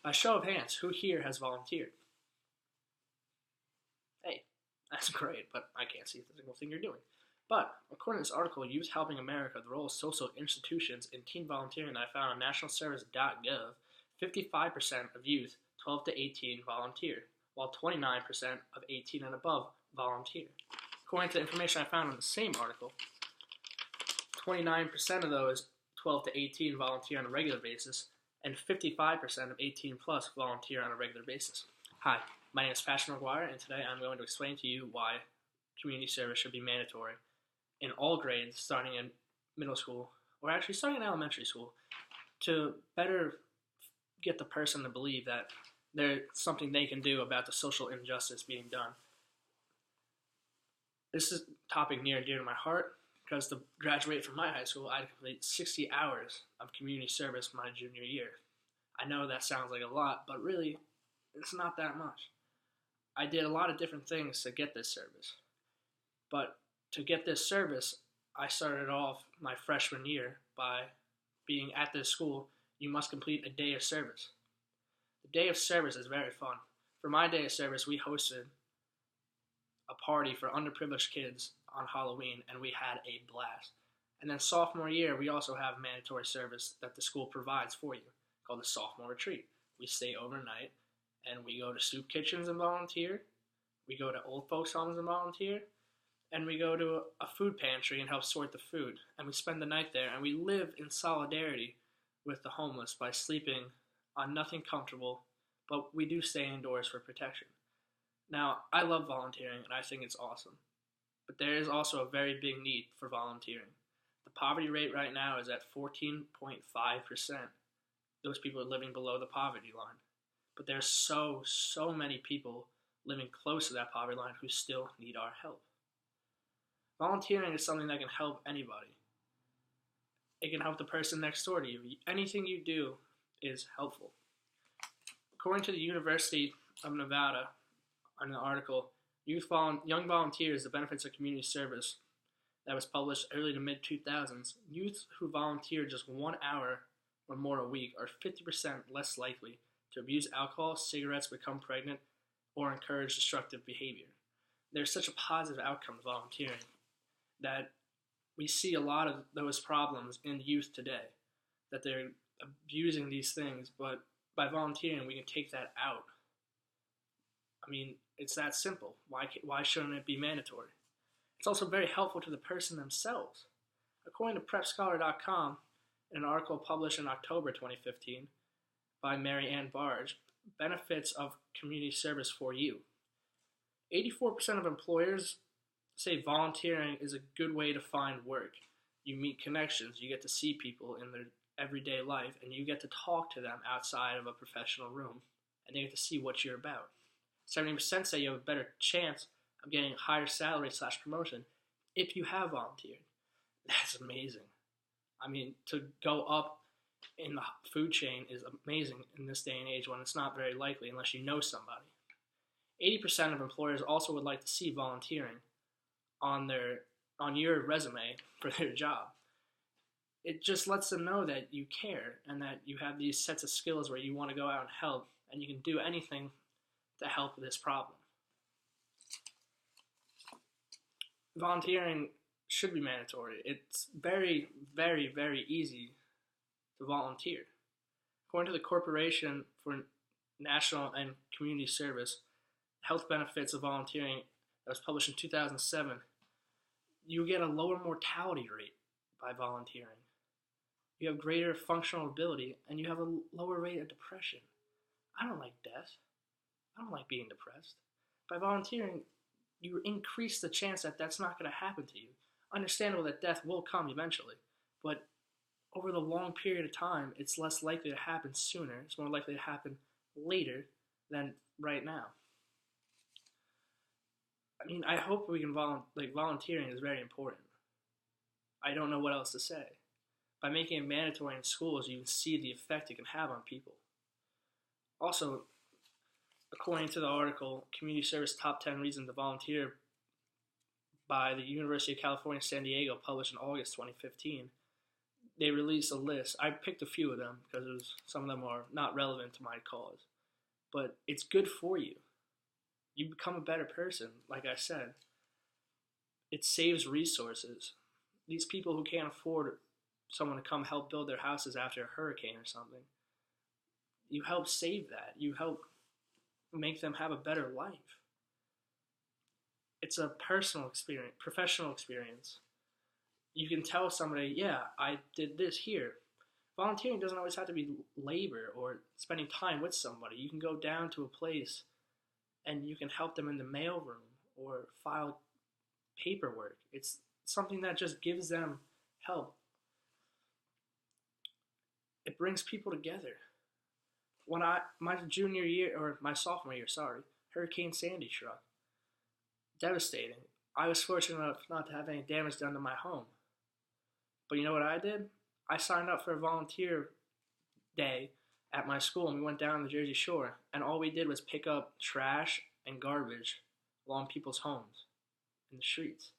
By show of hands, who here has volunteered? Hey, that's great, but I can't see the single thing you're doing. But according to this article, Youth Helping America, the role of social institutions in teen volunteering that I found on nationalservice.gov, 55% of youth 12 to 18 volunteer, while 29% of 18 and above volunteer. According to the information I found in the same article, 29% of those 12 to 18 volunteer on a regular basis, and 55% of 18 plus volunteer on a regular basis. Hi, my name is Pastor Maguire, and today I'm going to explain to you why community service should be mandatory in all grades, starting in middle school, or actually starting in elementary school, to better get the person to believe that there's something they can do about the social injustice being done. This is a topic near and dear to my heart, because to graduate from my high school, I had to complete 60 hours of community service my junior year. I know that sounds like a lot, but really, it's not that much. I did a lot of different things to get this service. But to get this service, I started off my freshman year by being at this school. You must complete a day of service. The day of service is very fun. For my day of service, we hosted a party for underprivileged kids on Halloween, and we had a blast. And then sophomore year, we also have a mandatory service that the school provides for you called the sophomore retreat. We stay overnight, and we go to soup kitchens and volunteer. We go to old folks' homes and volunteer. And we go to a food pantry and help sort the food. And we spend the night there, and we live in solidarity with the homeless by sleeping on nothing comfortable, but we do stay indoors for protection. Now, I love volunteering, and I think it's awesome. But there is also a very big need for volunteering. The poverty rate right now is at 14.5%. Those people are living below the poverty line. But there's so many people living close to that poverty line who still need our help. Volunteering is something that can help anybody. It can help the person next door to you. Anything you do is helpful. According to the University of Nevada, on an article, Young Volunteers, the Benefits of Community Service, that was published early to mid-2000s, youth who volunteer just 1 hour or more a week are 50% less likely to abuse alcohol, cigarettes, become pregnant, or encourage destructive behavior. There's such a positive outcome to volunteering that we see a lot of those problems in youth today, that they're abusing these things, but by volunteering, we can take that out. I mean, it's that simple. Why shouldn't it be mandatory? It's also very helpful to the person themselves. According to PrepScholar.com, in an article published in October 2015 by Mary Ann Barge, Benefits of Community Service for You. 84% of employers say volunteering is a good way to find work. You meet connections, you get to see people in their everyday life, and you get to talk to them outside of a professional room, and they get to see what you're about. 70% say you have a better chance of getting a higher salary / promotion if you have volunteered. That's amazing. I mean, to go up in the food chain is amazing in this day and age when it's not very likely unless you know somebody. 80% of employers also would like to see volunteering on your resume for their job. It just lets them know that you care and that you have these sets of skills where you want to go out and help, and you can do anything to help with this problem. Volunteering should be mandatory. It's very, very, very easy to volunteer. According to the Corporation for National and Community Service, Health Benefits of Volunteering, that was published in 2007, you get a lower mortality rate by volunteering. You have greater functional ability, and you have a lower rate of depression. I don't like death. I don't like being depressed. By volunteering, you increase the chance that that's not going to happen to you. Understandable that death will come eventually, but over the long period of time, it's less likely to happen sooner. It's more likely to happen later than right now. I mean, I hope we can volunteering is very important. I don't know what else to say. By making it mandatory in schools, you can see the effect it can have on people. Also, according to the article, Community Service Top 10 Reasons to Volunteer by the University of California, San Diego, published in August 2015, they released a list. I picked a few of them because some of them are not relevant to my cause, but it's good for you. You become a better person, like I said. It saves resources. These people who can't afford someone to come help build their houses after a hurricane or something, you help save that. You help make them have a better life. It's a personal experience, professional experience. You can tell somebody, yeah, I did this here. Volunteering doesn't always have to be labor or spending time with somebody. You can go down to a place and you can help them in the mailroom or file paperwork. It's something that just gives them help. It brings people together. When my junior year, or my sophomore year, sorry, Hurricane Sandy struck. Devastating. I was fortunate enough not to have any damage done to my home. But you know what I did? I signed up for a volunteer day at my school, and we went down the Jersey Shore, and all we did was pick up trash and garbage along people's homes in the streets.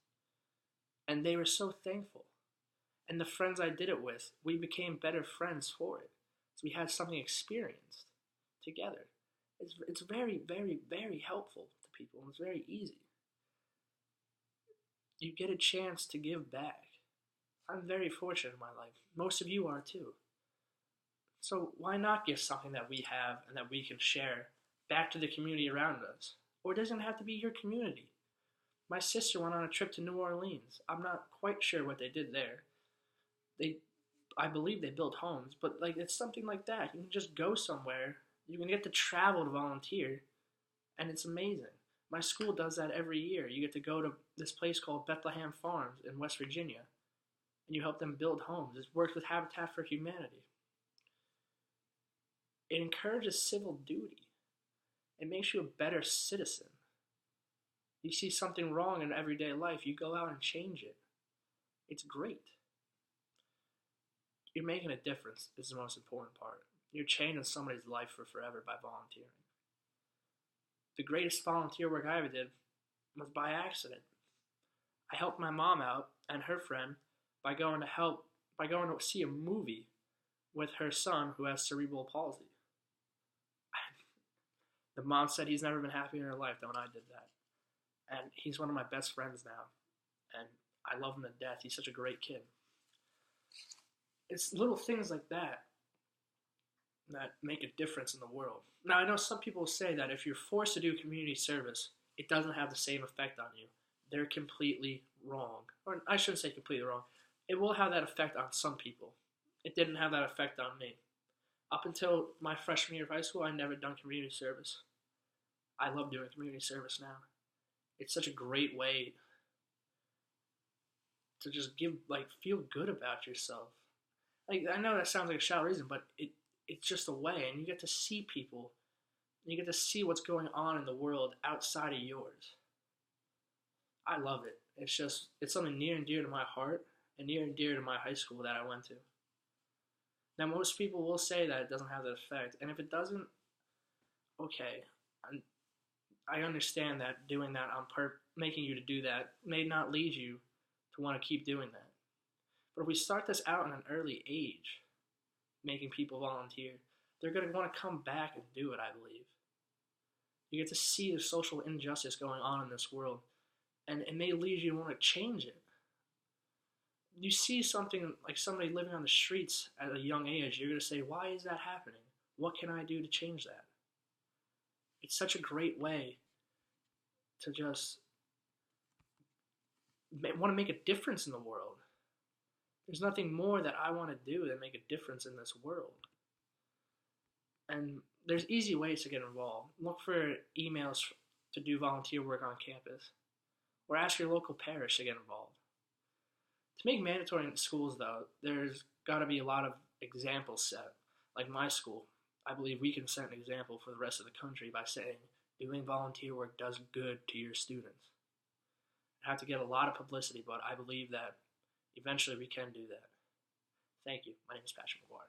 And they were so thankful. And the friends I did it with, we became better friends for it. So we had something experienced together. It's very, very, very helpful to people, and it's very easy. You get a chance to give back. I'm very fortunate in my life. Most of you are too. So why not give something that we have and that we can share back to the community around us? Or it doesn't have to be your community. My sister went on a trip to New Orleans. I'm not quite sure what they did there. I believe they built homes, but like it's something like that. You can just go somewhere. You can get to travel to volunteer, and it's amazing. My school does that every year. You get to go to this place called Bethlehem Farms in West Virginia, and you help them build homes. It works with Habitat for Humanity. It encourages civil duty. It makes you a better citizen. You see something wrong in everyday life, you go out and change it. It's great. You're making a difference is the most important part. You're changing somebody's life for forever by volunteering. The greatest volunteer work I ever did was by accident. I helped my mom out and her friend by going to see a movie with her son who has cerebral palsy. The mom said he's never been happier in her life than when I did that. And he's one of my best friends now. And I love him to death. He's such a great kid. It's little things like that that make a difference in the world. Now, I know some people say that if you're forced to do community service, it doesn't have the same effect on you. They're completely wrong. Or I shouldn't say completely wrong. It will have that effect on some people. It didn't have that effect on me. Up until my freshman year of high school, I never done community service. I love doing community service now. It's such a great way to just feel good about yourself. Like, I know that sounds like a shallow reason, but it's just a way, and you get to see people, and you get to see what's going on in the world outside of yours. I love it. It's something near and dear to my heart, and near and dear to my high school that I went to. Now, most people will say that it doesn't have that effect, and if it doesn't, okay, I understand that doing that making you to do that may not lead you to want to keep doing that. But if we start this out in an early age, making people volunteer, they're going to want to come back and do it, I believe. You get to see the social injustice going on in this world, and it may lead you to want to change it. You see something like somebody living on the streets at a young age, you're going to say, why is that happening? What can I do to change that? It's such a great way to just want to make a difference in the world. There's nothing more that I want to do than make a difference in this world. And there's easy ways to get involved. Look for emails to do volunteer work on campus, or ask your local parish to get involved. To make mandatory in schools, though, there's got to be a lot of examples set. Like my school, I believe we can set an example for the rest of the country by saying doing volunteer work does good to your students. I have to get a lot of publicity, but I believe that eventually we can do that. Thank you. My name is Patrick Maguire.